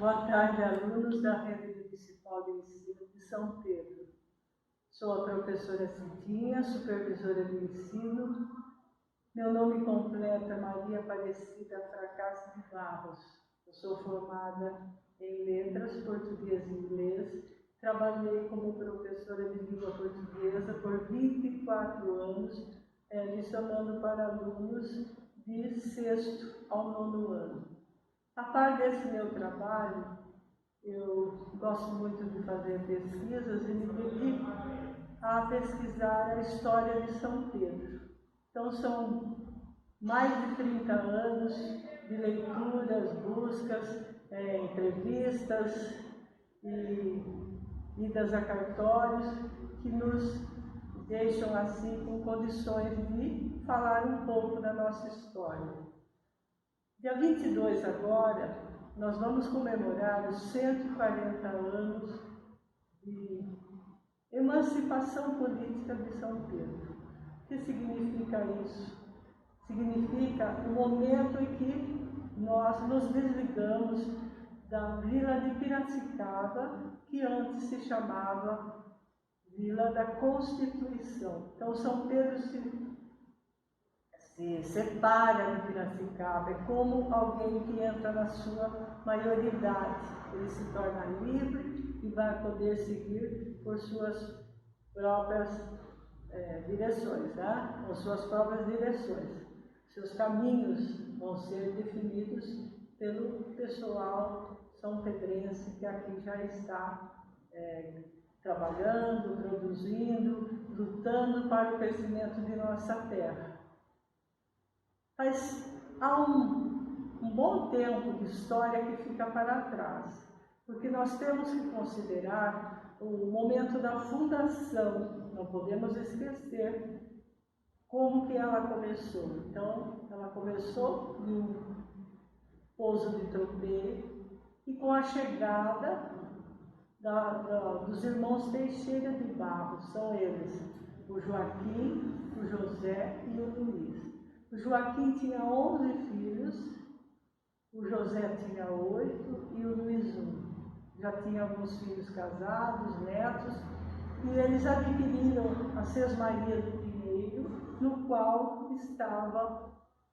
Boa tarde, alunos da Rede Municipal de Ensino de São Pedro. Sou a professora Cidinha, supervisora de ensino. Meu nome completo é Maria Aparecida Fracasso de Barros. Eu sou formada em Letras, Português e Inglês. Trabalhei como professora de língua portuguesa por 24 anos, lecionando para alunos de 6º ao 9º ano. A par desse meu trabalho, eu gosto muito de fazer pesquisas e me dedico a pesquisar a história de São Pedro. Então, são mais de 30 anos de leituras, buscas, entrevistas e idas a cartórios que nos deixam assim com condições de falar um pouco da nossa história. Dia 22 agora, nós vamos comemorar os 140 anos de emancipação política de São Pedro. O que significa isso? Significa o momento em que nós nos desligamos da Vila de Piracicaba, que antes se chamava Vila da Constituição. Então, São Pedro se separa de Piracicaba, é como alguém que entra na sua maioridade. Ele se torna livre e vai poder seguir por suas próprias direções, né? Ou suas próprias direções. Seus caminhos vão ser definidos pelo pessoal são-pedrense que aqui já está trabalhando, produzindo, lutando para o crescimento de nossa terra. Mas há um bom tempo de história que fica para trás, porque nós temos que considerar o momento da fundação, não podemos esquecer como que ela começou. Então, ela começou no pouso de tropeiro e com a chegada dos irmãos Teixeira de Barros, são eles, o Joaquim, o José e o Luiz. O Joaquim tinha 11 filhos, o José tinha 8 e o Luiz 1. Já tinha alguns filhos casados, netos, e eles adquiriram a Sesmaria do Pinheiro, no qual estava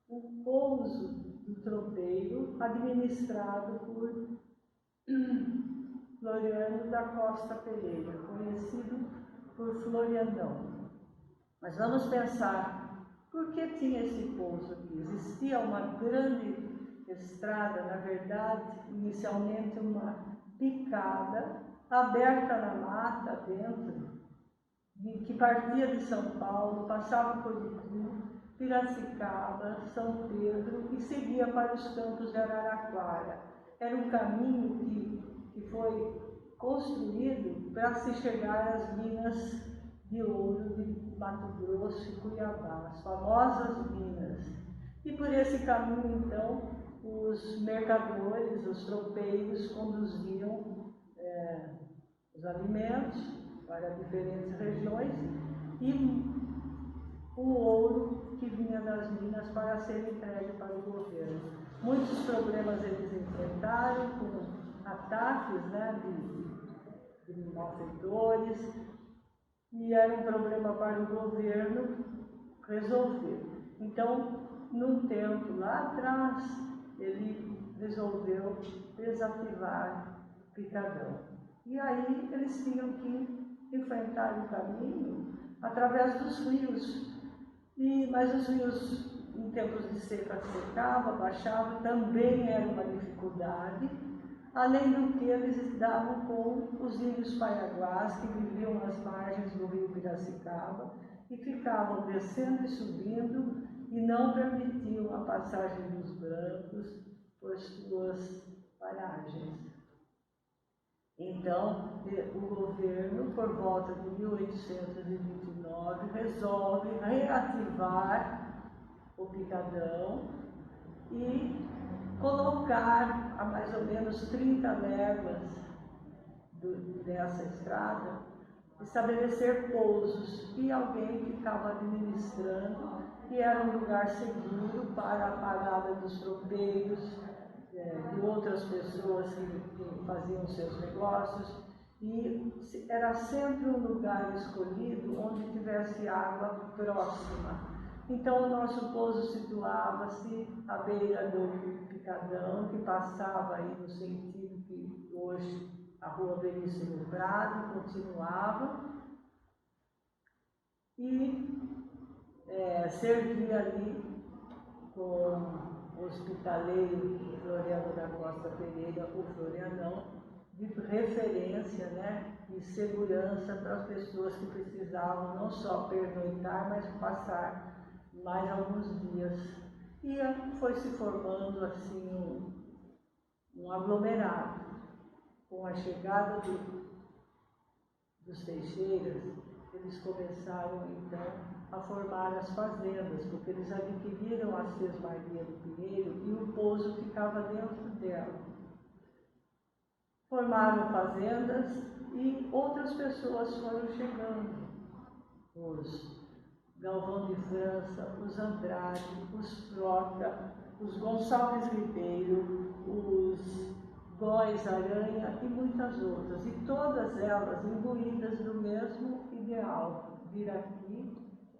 o pouso do tropeiro, administrado por Floriano da Costa Pereira, conhecido por Florianão. Mas vamos pensar, por que tinha esse pouso aqui? Existia uma grande estrada, na verdade, inicialmente uma picada, aberta na mata dentro, que partia de São Paulo, passava por Itu, Piracicaba, São Pedro e seguia para os campos de Araraquara. Era um caminho que foi construído para se chegar às minas de ouro de Mato Grosso e Cuiabá, as famosas minas. E por esse caminho, então, os mercadores, os tropeiros, conduziam os alimentos para diferentes regiões e o ouro que vinha das minas para ser entregue para o governo. Muitos problemas eles enfrentaram, com ataques, né, de malfeitores, e era um problema para o governo resolver. Então, num tempo lá atrás, ele resolveu desativar o picadão. E aí eles tinham que enfrentar o caminho através dos rios. Mas os rios, em tempos de seca, secavam, baixavam, também era uma dificuldade. Além do que eles davam com os índios paiaguás, que viviam nas margens do rio Piracicaba e ficavam descendo e subindo e não permitiam a passagem dos brancos por suas paragens. Então, o governo, por volta de 1829, resolve reativar o picadão e colocar a mais ou menos 30 léguas dessa estrada, estabelecer pousos, e alguém ficava administrando, e era um lugar seguro para a parada dos tropeiros, de outras pessoas que faziam seus negócios, e era sempre um lugar escolhido onde tivesse água próxima. Então o nosso pouso situava-se à beira do Picadão, que passava aí no sentido que hoje a Rua Veríssimo Prado continuava, e servia ali com o hospitaleiro Floriano da Costa Pereira, o Florianão, de referência, né, e segurança para as pessoas que precisavam não só pernoitar, mas passar mais alguns dias. E foi se formando assim um aglomerado. Com a chegada dos Teixeiras, eles começaram então a formar as fazendas, porque eles adquiriram a Sesmaria do Pinheiro e o pouso ficava dentro dela. Formaram fazendas e outras pessoas foram chegando. Os Galvão de França, os Andrade, os Frota, os Gonçalves Ribeiro, os Góes Aranha e muitas outras. E todas elas imbuídas do mesmo ideal, vir aqui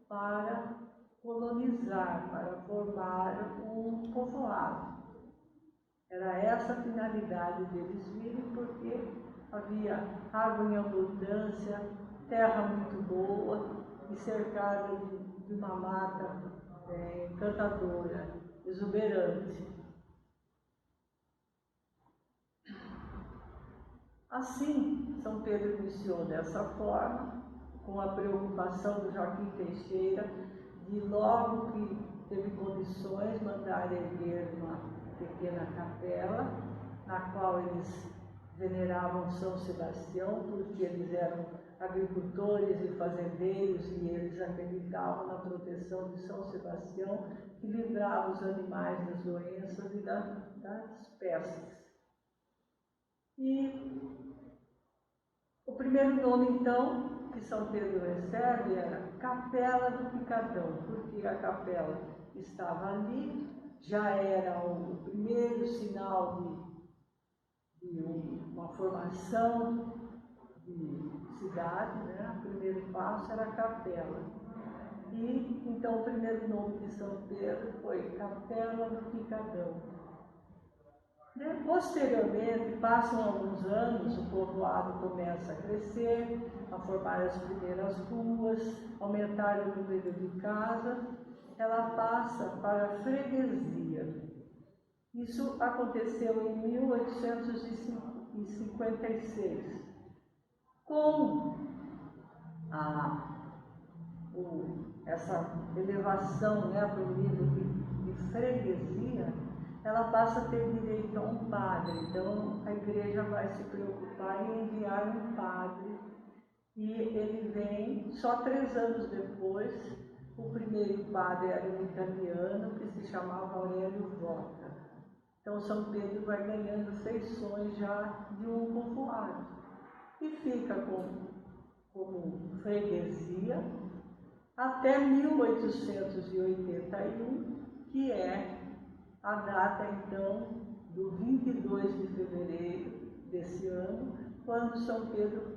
para colonizar, para formar um povoado. Era essa a finalidade deles virem, porque havia água em abundância, terra muito boa e cercada de uma mata encantadora, exuberante. Assim, São Pedro iniciou dessa forma, com a preocupação do Joaquim Teixeira de, logo que teve condições, mandar erguer uma pequena capela, na qual eles veneravam São Sebastião, porque eles eram agricultores e fazendeiros e eles acreditavam na proteção de São Sebastião, que livrava os animais das doenças e das pestes. E o primeiro nome, então, que São Pedro recebe era Capela do Picadão, porque a capela estava ali, já era o primeiro sinal de uma formação de cidade, né? O primeiro passo era a capela. E então o primeiro nome de São Pedro foi Capela do Picadão. Posteriormente, passam alguns anos, o povoado começa a crescer, a formar as primeiras ruas, aumentar o número de casas, ela passa para a freguesia. Isso aconteceu em 1856. Com essa elevação, né, para o nível de freguesia, ela passa a ter direito a um padre. Então a igreja vai se preocupar em enviar um padre, e ele vem só 3 anos depois. O primeiro padre era um italiano que se chamava Aurélio Vota. Então São Pedro vai ganhando feições já de um povoado e fica como freguesia até 1881, que é a data, então, do 22 de fevereiro desse ano, quando São Pedro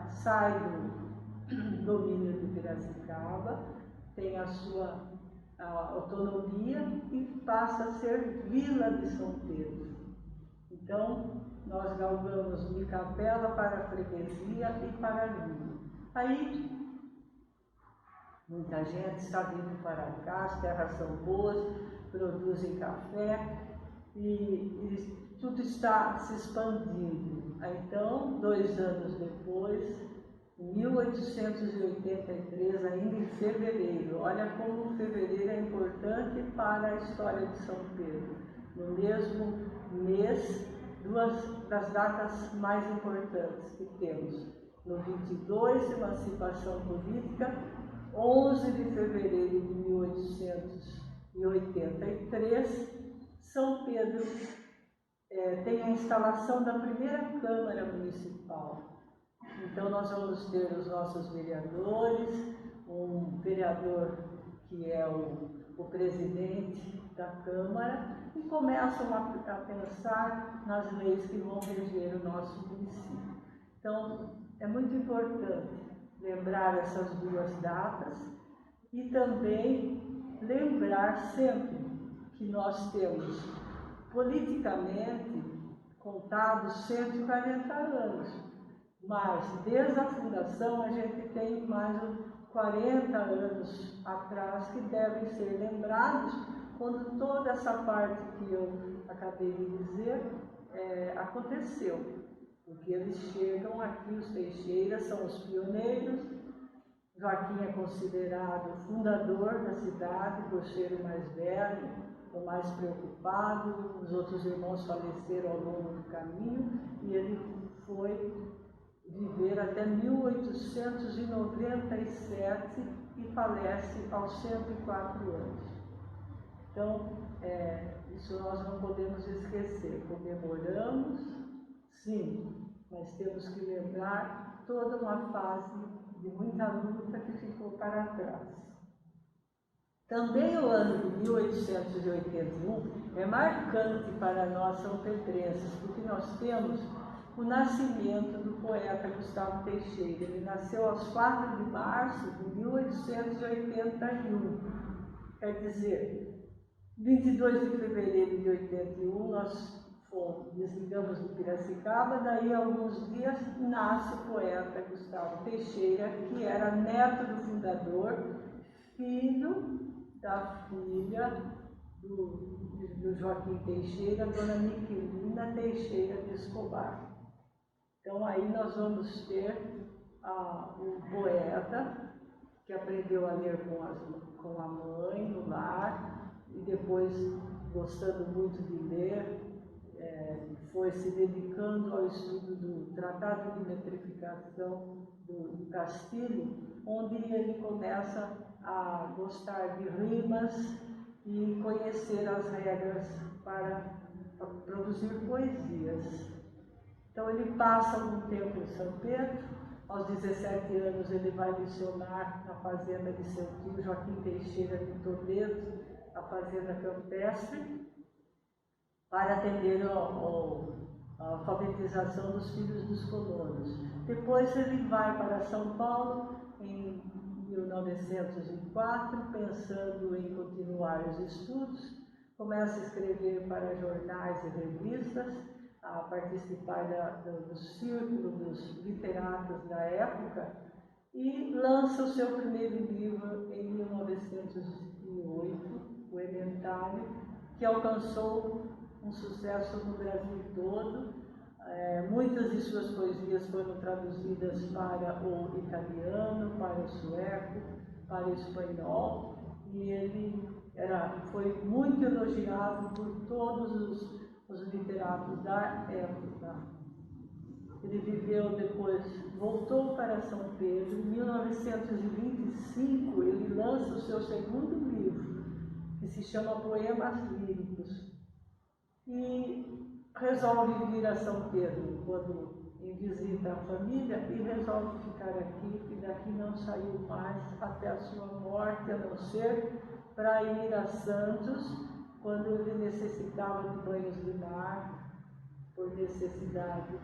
sai do domínio de Piracicaba, tem a sua autonomia e passa a ser Vila de São Pedro. Então, nós galgamos de capela para a freguesia e para a vila. Aí, muita gente está vindo para cá, as terras são boas, produzem café e tudo está se expandindo. Então, 2 anos depois, em 1883, ainda em fevereiro, olha como fevereiro é importante para a história de São Pedro. No mesmo mês, 2 das datas mais importantes que temos. No 22, emancipação política, 11 de fevereiro de 1883, São Pedro tem a instalação da primeira Câmara Municipal. Então nós vamos ter os nossos vereadores, um vereador que é o o presidente da Câmara e começam a pensar nas leis que vão reger o nosso município. Então, é muito importante lembrar essas duas datas e também lembrar sempre que nós temos, politicamente, contados 140 anos, mas desde a fundação a gente tem mais de 40 anos atrás que devem ser lembrados quando toda essa parte que eu acabei de dizer aconteceu. Porque eles chegam aqui, os Teixeira são os pioneiros. Joaquim é considerado o fundador da cidade por ser o mais velho, o mais preocupado. Os outros irmãos faleceram ao longo do caminho e ele foi viver até 1897 e falece aos 104 anos. Então, isso nós não podemos esquecer. Comemoramos, sim, mas temos que lembrar toda uma fase de muita luta que ficou para trás. Também o ano de 1881 é marcante para nós santepedrenses, porque nós temos o nascimento do poeta Gustavo Teixeira. Ele nasceu aos 4 de março de 1881. Quer dizer, 22 de fevereiro de 81, nós desligamos de Piracicaba, daí a alguns dias nasce o poeta Gustavo Teixeira, que era neto do fundador, filho da filha do Joaquim Teixeira, dona Miquelina Teixeira de Escobar. Então aí nós vamos ter o poeta que aprendeu a ler com a mãe no lar e depois, gostando muito de ler, foi se dedicando ao estudo do Tratado de Metrificação do Castilho, onde ele começa a gostar de rimas e conhecer as regras para produzir poesias. Então ele passa algum tempo em São Pedro, aos 17 anos ele vai lecionar na fazenda de seu tio Joaquim Teixeira de Toledo, a fazenda campestre, para atender a alfabetização dos filhos dos colonos. Depois ele vai para São Paulo em 1904, pensando em continuar os estudos, começa a escrever para jornais e revistas, a participar do círculo dos literatos da época e lança o seu primeiro livro em 1908, o Elementário, que alcançou um sucesso no Brasil todo. Muitas de suas poesias foram traduzidas para o italiano, para o sueco, para o espanhol, e ele foi muito elogiado por todos os literatos da época. Ele viveu depois, voltou para São Pedro. Em 1925, ele lança o seu segundo livro, que se chama Poemas Líricos, e resolve vir a São Pedro quando em visita à família e resolve ficar aqui, e daqui não saiu mais até a sua morte, a não ser para ir a Santos, quando ele necessitava de banhos de mar, por necessidade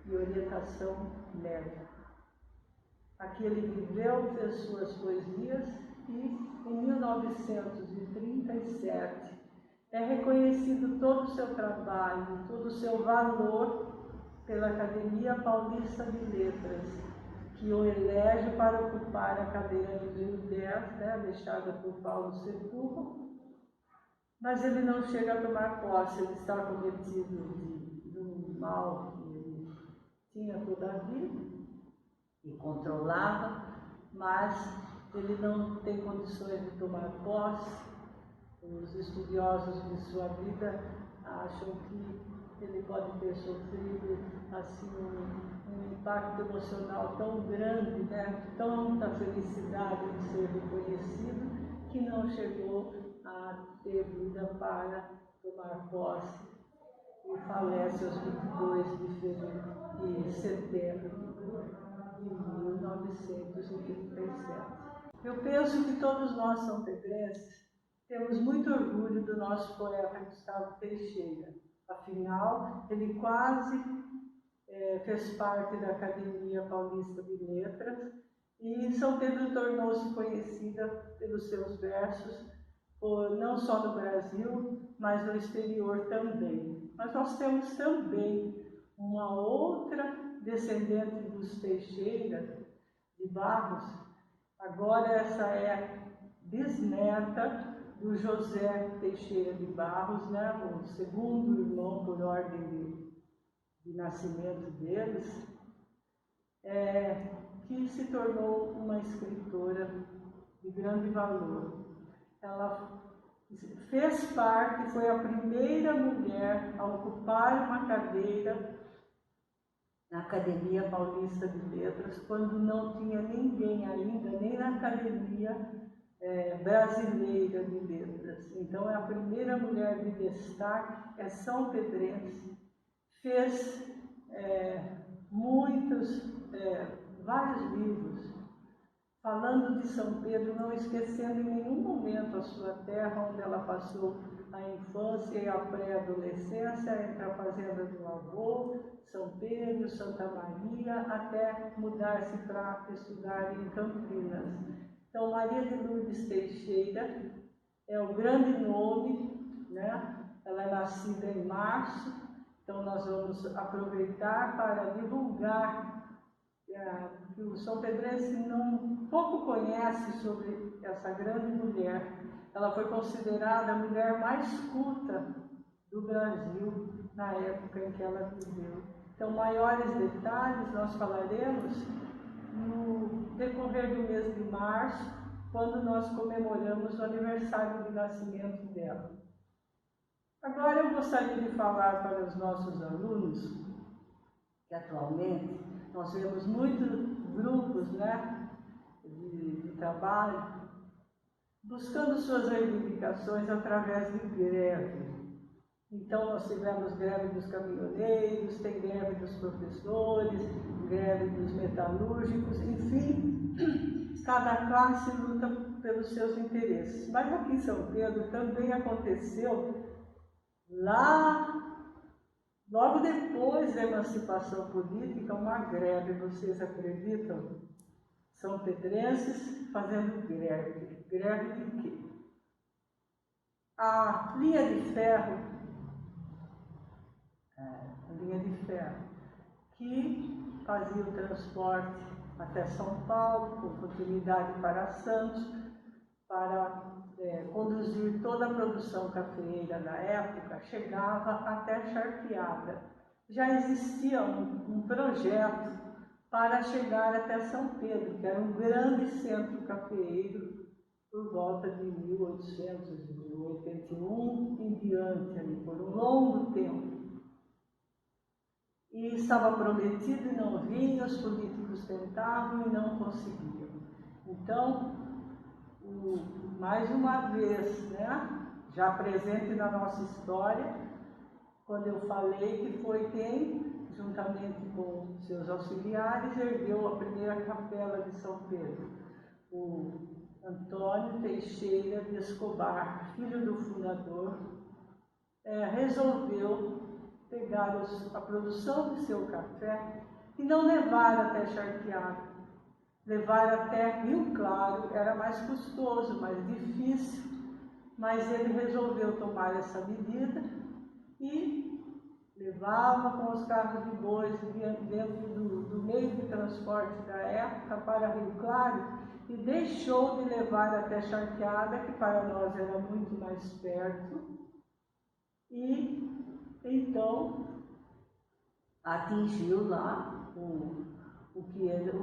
de orientação médica. Aqui ele viveu, fez suas poesias e, em 1937, é reconhecido todo o seu trabalho, todo o seu valor pela Academia Paulista de Letras, que o elege para ocupar a cadeira número 10, deixada por Paulo Sepúlveda, mas ele não chega a tomar posse, ele está cometido de um mal que ele tinha toda a vida e controlava, mas ele não tem condições de tomar posse. Os estudiosos de sua vida acham que ele pode ter sofrido assim, um impacto emocional tão grande, tanta felicidade de ser reconhecido, que não chegou a ter vida para tomar posse e falece aos 22 de setembro de 1937. Eu penso que todos nós santepedrenses temos muito orgulho do nosso poeta Gustavo Teixeira. Afinal, ele quase fez parte da Academia Paulista de Letras, e São Pedro tornou-se conhecida pelos seus versos, não só no Brasil, mas no exterior também. Mas nós temos também uma outra descendente dos Teixeira de Barros. Agora essa é bisneta do José Teixeira de Barros, né? O segundo irmão por ordem de nascimento deles, que se tornou uma escritora de grande valor. Ela fez parte, foi a primeira mulher a ocupar uma cadeira na Academia Paulista de Letras, quando não tinha ninguém ainda, nem na Academia Brasileira de Letras. Então é a primeira mulher de destaque, é são pedrense, fez vários livros, falando de São Pedro, não esquecendo em nenhum momento a sua terra, onde ela passou a infância e a pré-adolescência, entre a fazenda do avô, São Pedro, Santa Maria, até mudar-se para estudar em Campinas. Então, Maria de Lourdes Teixeira é o grande nome, né? Ela é nascida em março, então nós vamos aproveitar para divulgar que o São Pedrense pouco conhece sobre essa grande mulher. Ela foi considerada a mulher mais culta do Brasil na época em que ela viveu. Então, maiores detalhes nós falaremos no decorrer do mês de março, quando nós comemoramos o aniversário de nascimento dela. Agora eu gostaria de falar para os nossos alunos que atualmente nós vemos muitos grupos, né, de trabalho buscando suas reivindicações através de greve. Então nós tivemos greve dos caminhoneiros, tem greve dos professores, greve dos metalúrgicos, enfim, cada classe luta pelos seus interesses. Mas aqui em São Pedro também aconteceu, logo depois da emancipação política, uma greve, vocês acreditam? São pedrenses fazendo greve. Greve de quê? A linha de ferro, que fazia o transporte até São Paulo, com continuidade para Santos, para conduzir toda a produção cafeeira na época, chegava até Charqueada. Já existia um projeto para chegar até São Pedro, que era um grande centro cafeeiro, por volta de 1881 em diante, ali, por um longo tempo. E estava prometido e não vinha, os políticos tentavam e não conseguiam. Então, mais uma vez, né, já presente na nossa história, quando eu falei que foi quem, juntamente com seus auxiliares, ergueu a primeira capela de São Pedro, o Antônio Teixeira de Escobar, filho do fundador, resolveu pegar a produção de seu café e não levar até Charqueada, levar até Rio Claro. Era mais custoso, mais difícil, mas ele resolveu tomar essa medida e levava com os carros de bois dentro do meio de transporte da época para Rio Claro e deixou de levar até Charqueada, que para nós era muito mais perto, e então atingiu lá o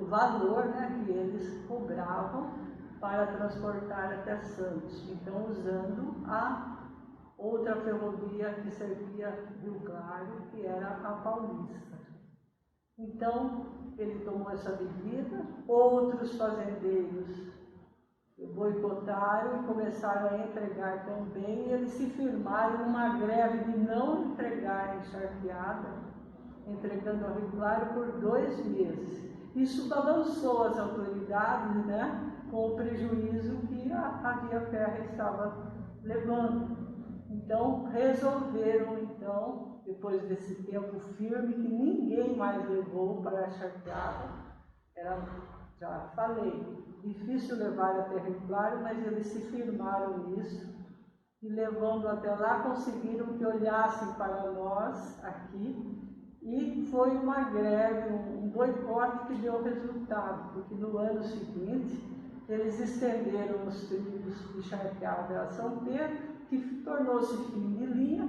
valor, né, que eles cobravam para transportar até Santos, então usando a outra ferrovia que servia Rio Claro, que era a Paulista. Então ele tomou essa medida, outros fazendeiros boicotaram e começaram a entregar também, e eles se firmaram numa greve de não entregar em Charqueada, entregando a Rio Claro por 2 meses. Isso balançou as autoridades, né, com o prejuízo que a Via Férrea estava levando. Então, resolveram, então, depois desse tempo firme, que ninguém mais levou para a charqueada. Era, já falei, difícil levar até Rio Claro, mas eles se firmaram nisso, e levando até lá, conseguiram que olhassem para nós aqui, e foi uma greve, um boicote que deu resultado, porque no ano seguinte eles estenderam os trilhos de charqueada a São Pedro, que tornou-se fim de linha,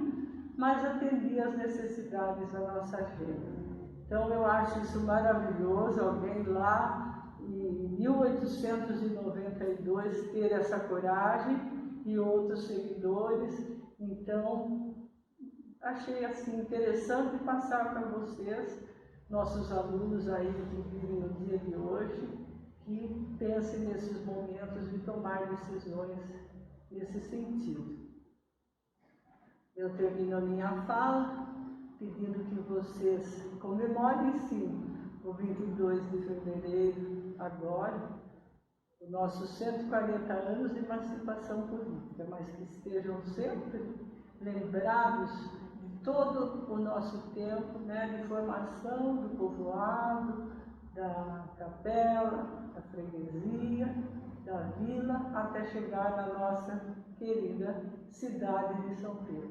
mas atendia às necessidades da nossa gente. Então eu acho isso maravilhoso, alguém lá em 1892 ter essa coragem e outros seguidores. Então achei assim interessante passar para vocês, nossos alunos aí que vivem no dia de hoje, que pensem nesses momentos de tomar decisões nesse sentido. Eu termino a minha fala pedindo que vocês comemorem sim o 22 de fevereiro agora, os nossos 140 anos de emancipação política, mas que estejam sempre lembrados de todo o nosso tempo, né, de formação do povoado, da capela, da freguesia, da vila, até chegar na nossa querida cidade de São Pedro.